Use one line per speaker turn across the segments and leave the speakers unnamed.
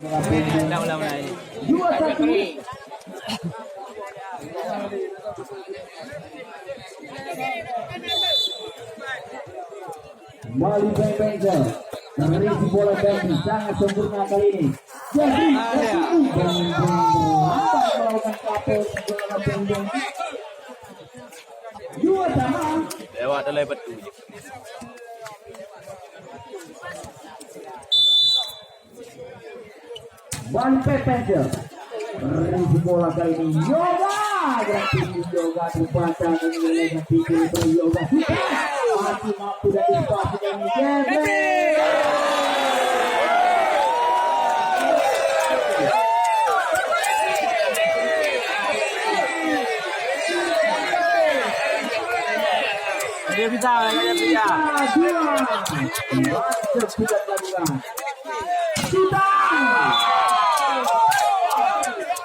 Ulang-ulang.
2-1. Kembali Benzel merisi bola dan sangat sempurna kali ini. Jadi melakukan kapal bola Benzel. 2-2.
Lewat dalam betul.
Balik Benzel merisi bola kali ini. Yoga gratis Yoga dibaca dengan pikir Yoga masih mampu dari spasi yang
Dia bisa, dia bisa.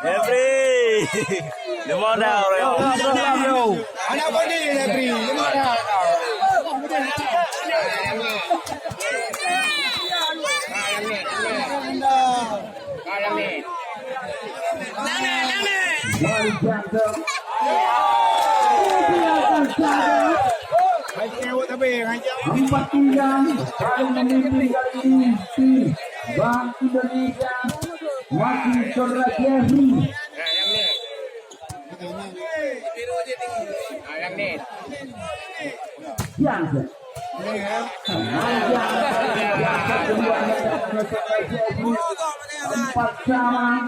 Every, lima dah orang.
Anak bodi Every, lima dah.
Empat pilihan paling memimpin kali ini di Bank Indonesia masih saudara Jeffrey. Jangan. Empat sama.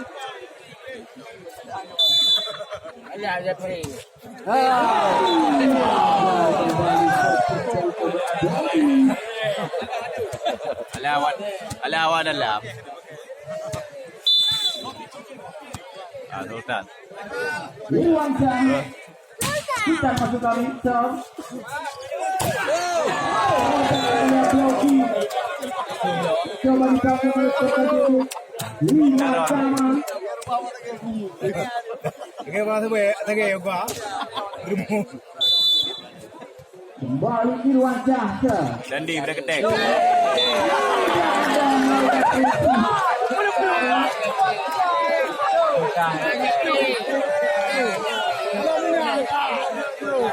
Alawan dalam. Sultan.
Kita masuk kali coba dikasih lima sama. Kembali di ruang jasa.
Dandi berketek.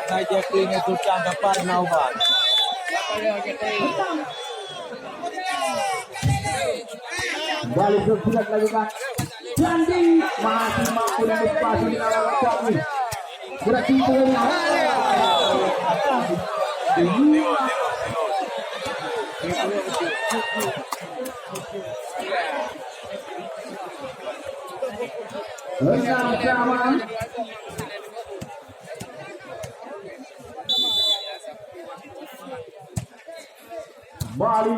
Saja keringat itu tanggapan naubat.
Kembali sudah dilakukan. Dandi masih mampu dari spasi di lawan kami. Berarti enam sama. Bali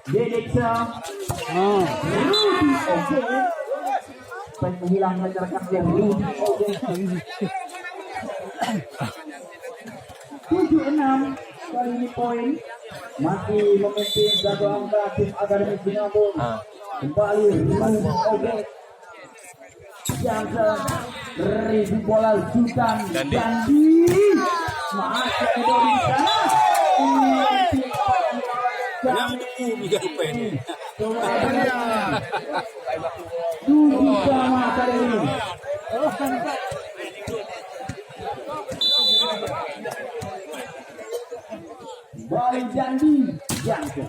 Dedeksa Rudy oke pengen menghilang masyarakat yang Rudy oke 7-6 kali ini poin masih memimpin jago angka tim akademi Singapura. Kembali Rudy oke Jangan review bola Sultan Dandi masih Indonesia
Yang itu juga pen.
Duduk sama kali ini. Balik Dandi Jangan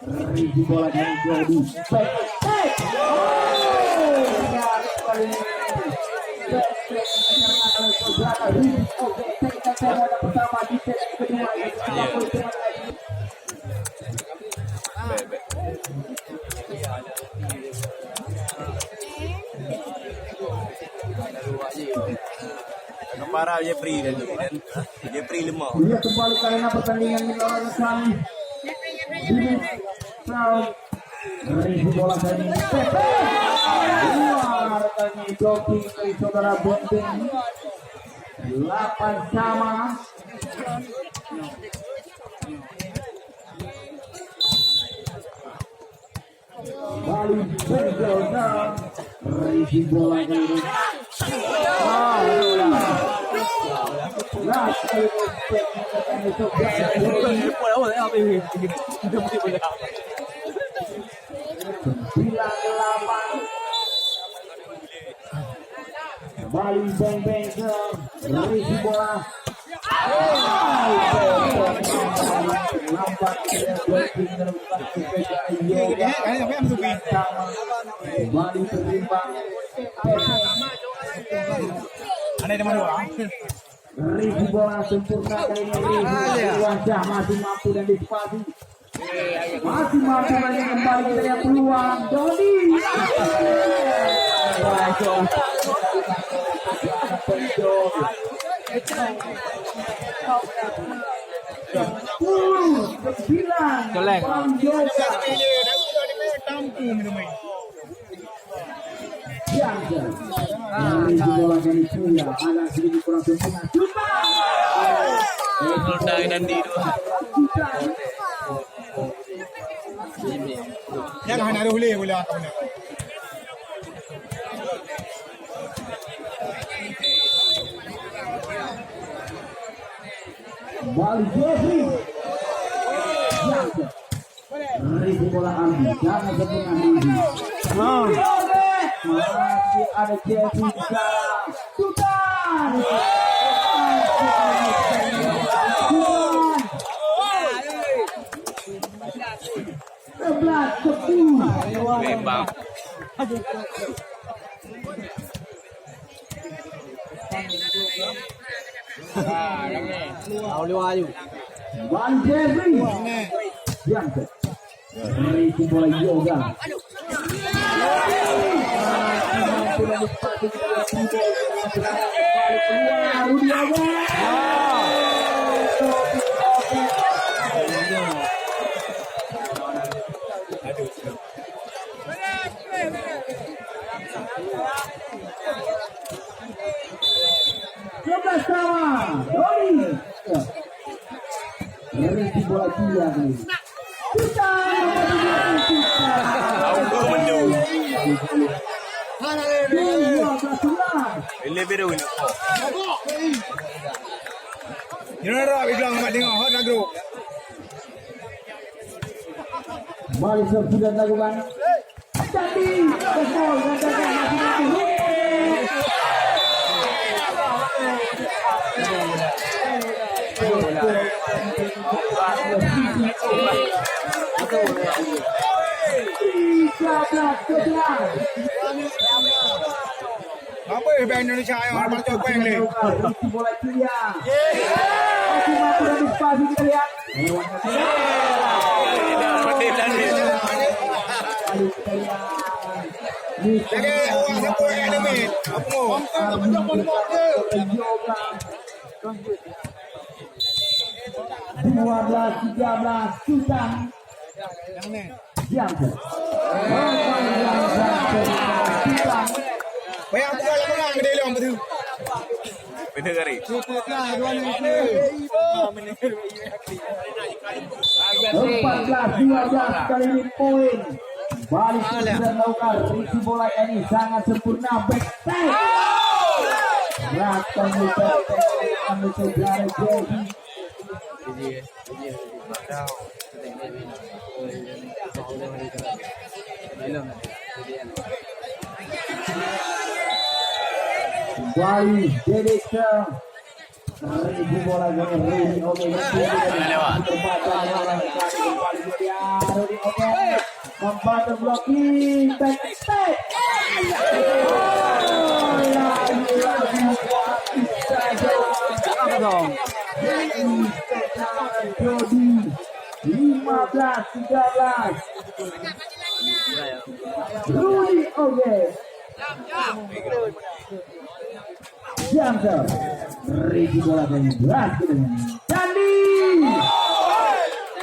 review bola dari Jody. Pertama di set kedua
Kemara Jeffrey dan Jeffrey 5.
Lihat kembali karena pertandingan melawan kami. Ini review bola dari luar kali jogging dari saudara Bondeng 8 sama. Bali Benzelna review bola dari Kembali beng-beng ke risi bola. Lambat kembali berimbang. Risi bola sempurna kali ini. Wajah masih mampu dan disipasi. Masih mampu lagi kembali kita lihat peluang Dodi.
Colek. Dan di
Jangan ada boleh bola.
Bali Jeffrey. Risi bola ambil. Jangan sebutkan diri. Masih ada Jeffrey sekarang. Sultan.
Memang.
Bali Jeffrey. Yang risi bola yoga. Risi bola dia nih.
Ini biru ini.
Jangan roh bilang mak tengok hot nak group.
Bali sudah lakukan. Jadi gol
Apa band Indonesia yang orang tu band ni?
Bola dia. Masih mampu dan spasi kita lihat.
Jaga orang siapa yang ada ni? Apa?
Dua belas 13 Sultan. Yang
Bayang tu kalau menang dia long betul.
Betul kari.
14-12 kali ini poin. Bali sudah melakukan risi bola ini sangat sempurna. Back tag. Rata muda menuju dari Jody. Kembali Dedeka. Risi bola ini oke. Membantu blocking back step. Jody 15-13. Rudy oke. Jangan risi bola dari berhasil Dandi.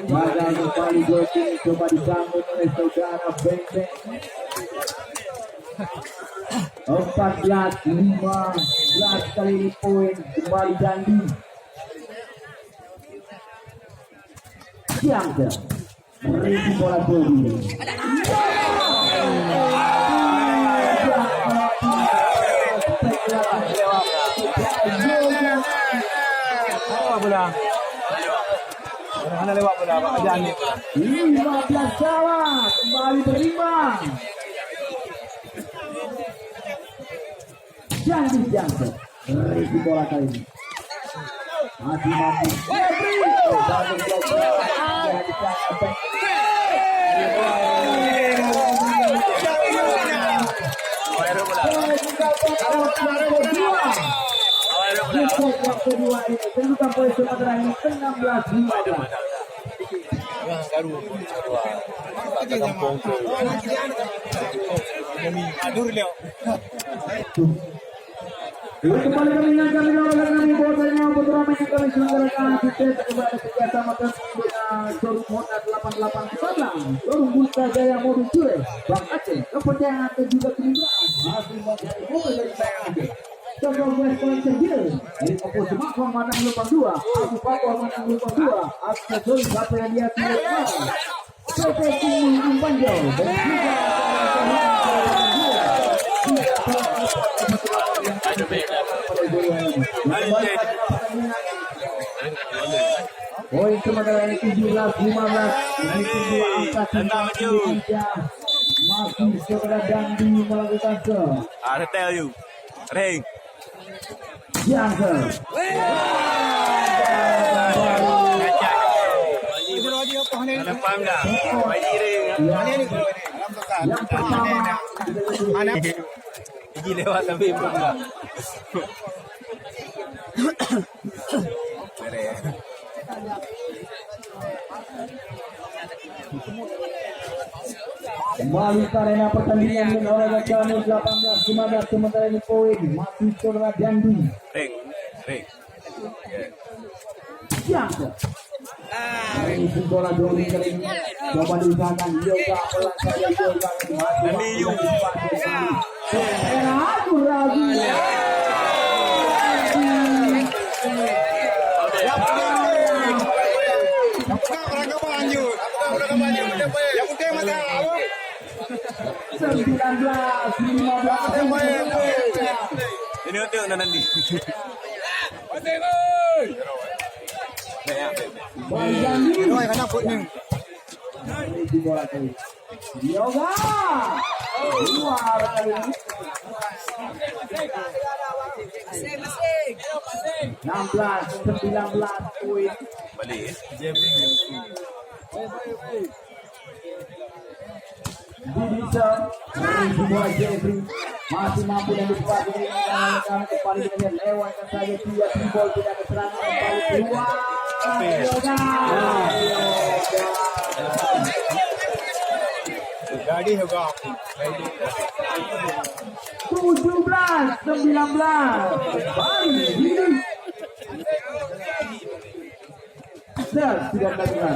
Gagal kembali Jody, coba disambut oleh saudara Beng-Beng. 14-15 kali ini poin kembali Dandi. Jangan risi bola Jody.
Bola. Mana lewat bola Pak Ajan ni.
15 kawan kembali berimbang. Jangan Jansen. Review bola kali ini. Masih mampu. Bagus kedua ini tentukan poin sementara ini 16-15. Kembali kami ingatkan kami bahwasanya beberapa yang kami selenggarakan kita kepada kerjasama dengan showroom Honda 88 showroom Bulta Jaya Modus Sure Bang Aceh kepercayaan dan juga kemitraan masih mencari mobil dari Bang Aceh. Contoh West Collection Deal dari Papua Semakong Manang Lupang 2 Abu Papua Manang Lupang 2 aksesoris apa yang dia tidak PT King Panjau dan juga poin sementara ini 17-15 dari kedua angka masih saudara Dandi melakukan ke
I tell you ring
Jansen
ada pangga bagi ring
yang pertama
gigi lewat tapi belum enggak
kembali ke arena pertandingan oleh kami 18-15 sementara ini poin masih saudara Dandi
ring
Jansen ini bola doli kali ini coba diusahakan Yoga pelanggan Yoga ragu
Yang penting mata
19-15
ini untuk nanti
Yoga luar kali ini 16-19 poin
balik
bisa semua Jeffrey masih mampu dan dipakai dengan kembali dengan lewatkan saja dia timbul tidak ada serangan kembali keluar
Jadi juga
17-19 kembali tidak melakukan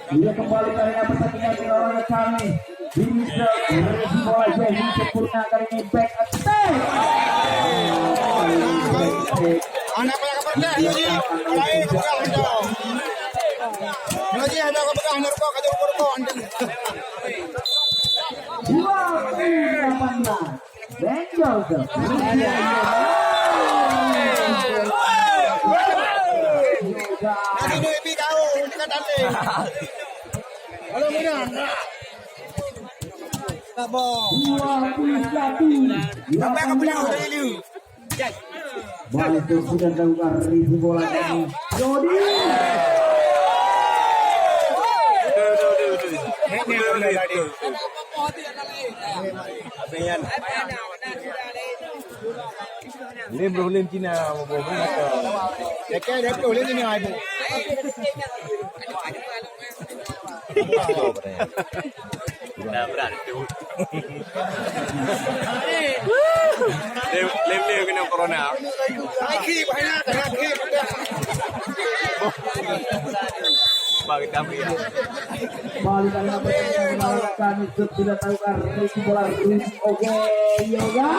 dia kembali karena pertandingan di lawan kami bisa bola jadi sempurna kali ini back attack
anak pala kapan ini mulai buka ando lagi ada buka ando kok kaje kok ando
18 Benjol
nanti ini pi kau dekat ande halo mudah Tabong sampai ke beliau dari
balik itu sudah dilakukan ribu bola ini Jody
lim bro lim Cina mau
Dekat boleh ini ibu
Nah, berarti. Lem kena corona.
lagi banyak lagi
Bagi kami ya.
balik karena pertandingan kami sudah tahu ribu bola oke Yoga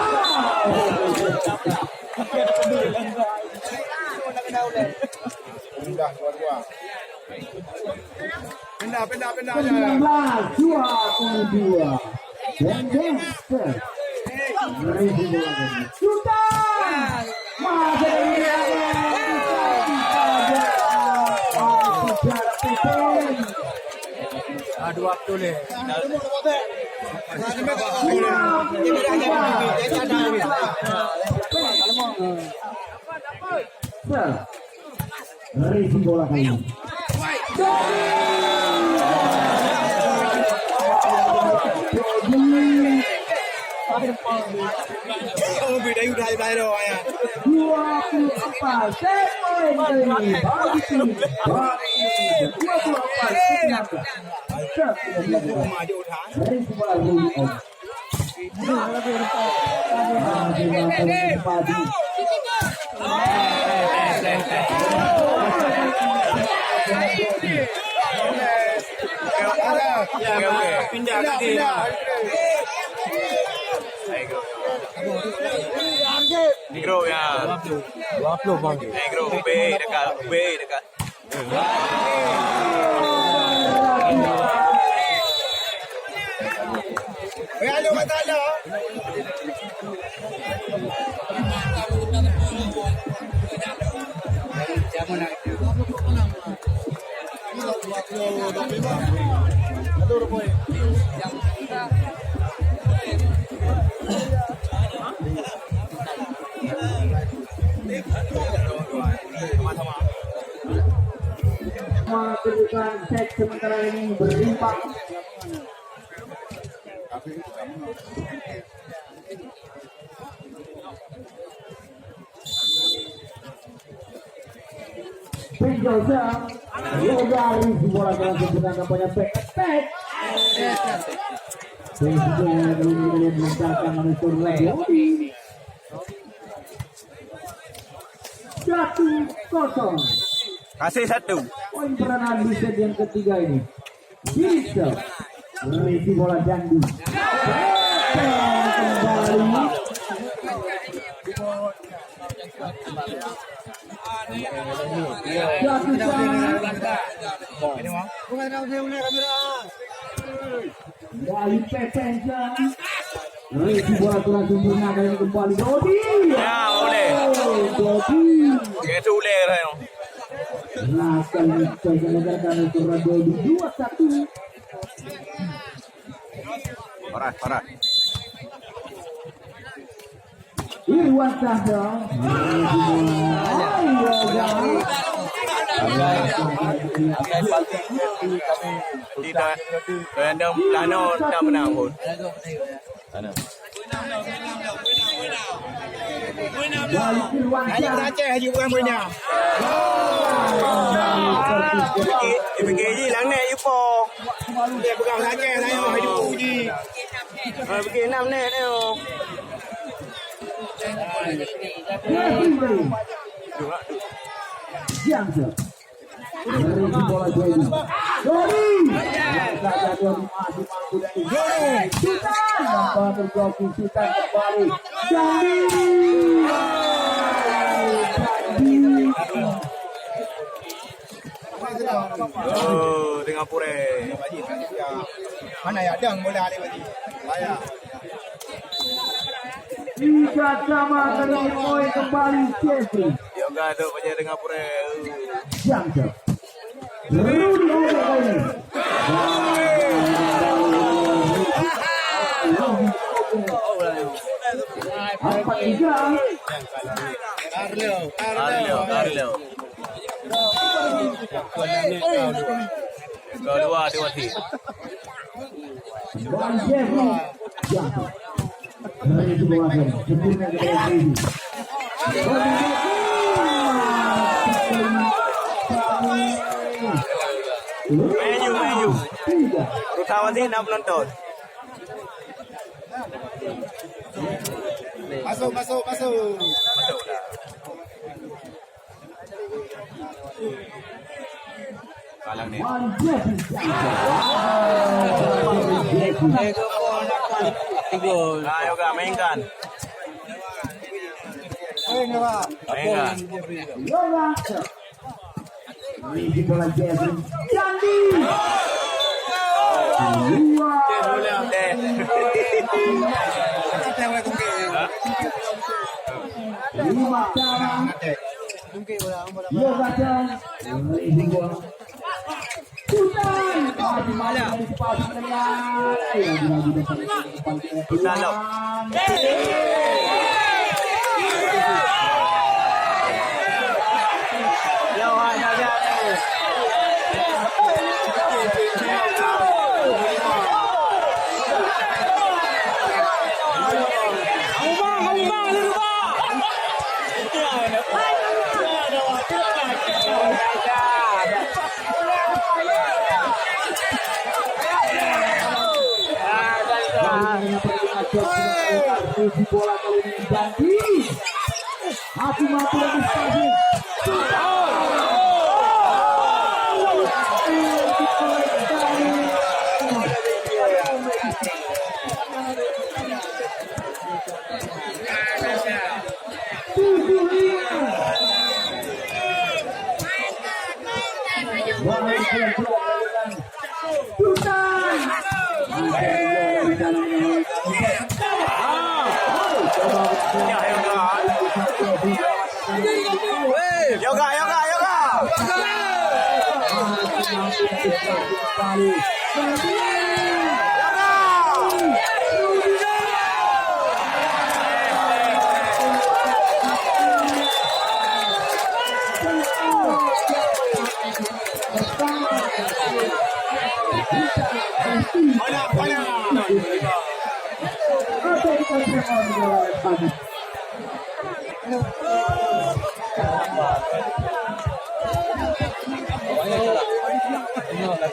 Sudah dua-dua Pindah aja.
19-22. Dan Dexter. Ribu bola lagi. Sultan. Masih
Aduh waktu ni.
Ribu bola kali ini.
Lebih dari udah doa ya.
24 poin dari bagi tim bagi 24 dari bola ini.
Pindah tadi. Negro ya. 20 bang. Negro B dekat.
Ayo matalo.
Kedudukan set sementara ini berimbang. Penjosa Yogari bola dalam kedudukan kampanye back. Penjosa kemudian mencangkang oleh Surleo. 1-0.
Kasih 1.
Poin peranan di set yang ketiga ini. Bisa merisi bola Jandu. Kembali. Dari Pepensa. Merisi bola kurang sempurna kali kembali. Dodi.
Ya boleh.
Dodi.
Itu boleh lah.
Nah, kali ini negara itu Dodi 2-1.
Parah.
Irwan Cahyo.
Tidak. Random plano tak menang pun.
Hanya saja haji bukan punya.
PKJ lang na ipo.
Dia pegang saja saya haji uji.
Pergi 6 net tu.
Jangan. Merisi bola Dodi. Dodi. Sultan. Nampak terjoki Sultan kembali.
Oh, Singapura.
Mana ya dang bola ni bagi. Saya.
Tiga sama kali poin kembali Chelsea.
Yoga tu macam Singapura.
Jangan. Rudi kali. Empat tiga.
Arlo. Kedua Dewati.
Dan Jeffrey jatuh. Dari sebuah game, sempurna kepada Jeffrey.
Maju. Terutama sih 6 penonton.
Masuk.
Kalang ni. Ayo kak mainkan. Mainkan.
Ini bola Jeffrey. Candi. Lima cara. Yo baca. Ini bola. Sultan. Bola kali ini Janji mati-mati lagi sekali.
Yoga.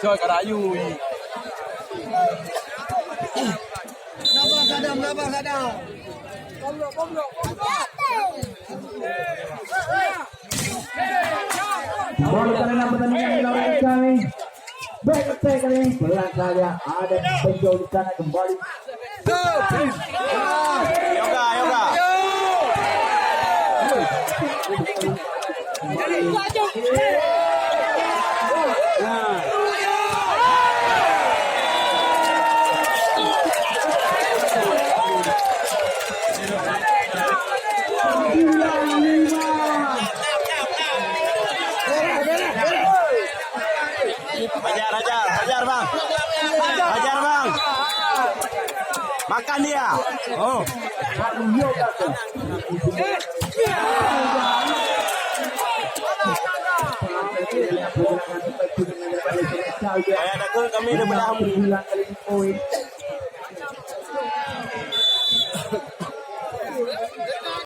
Chơi cả đá vui.
Nabah sadam.
Bola karena pertandingan dilakukan kami. Baik kali ini pelan saja ada penjauh di sana kembali.
Yoga. Hajar bang. Makan dia. Oh. Ayah ada gol kami udah berapa?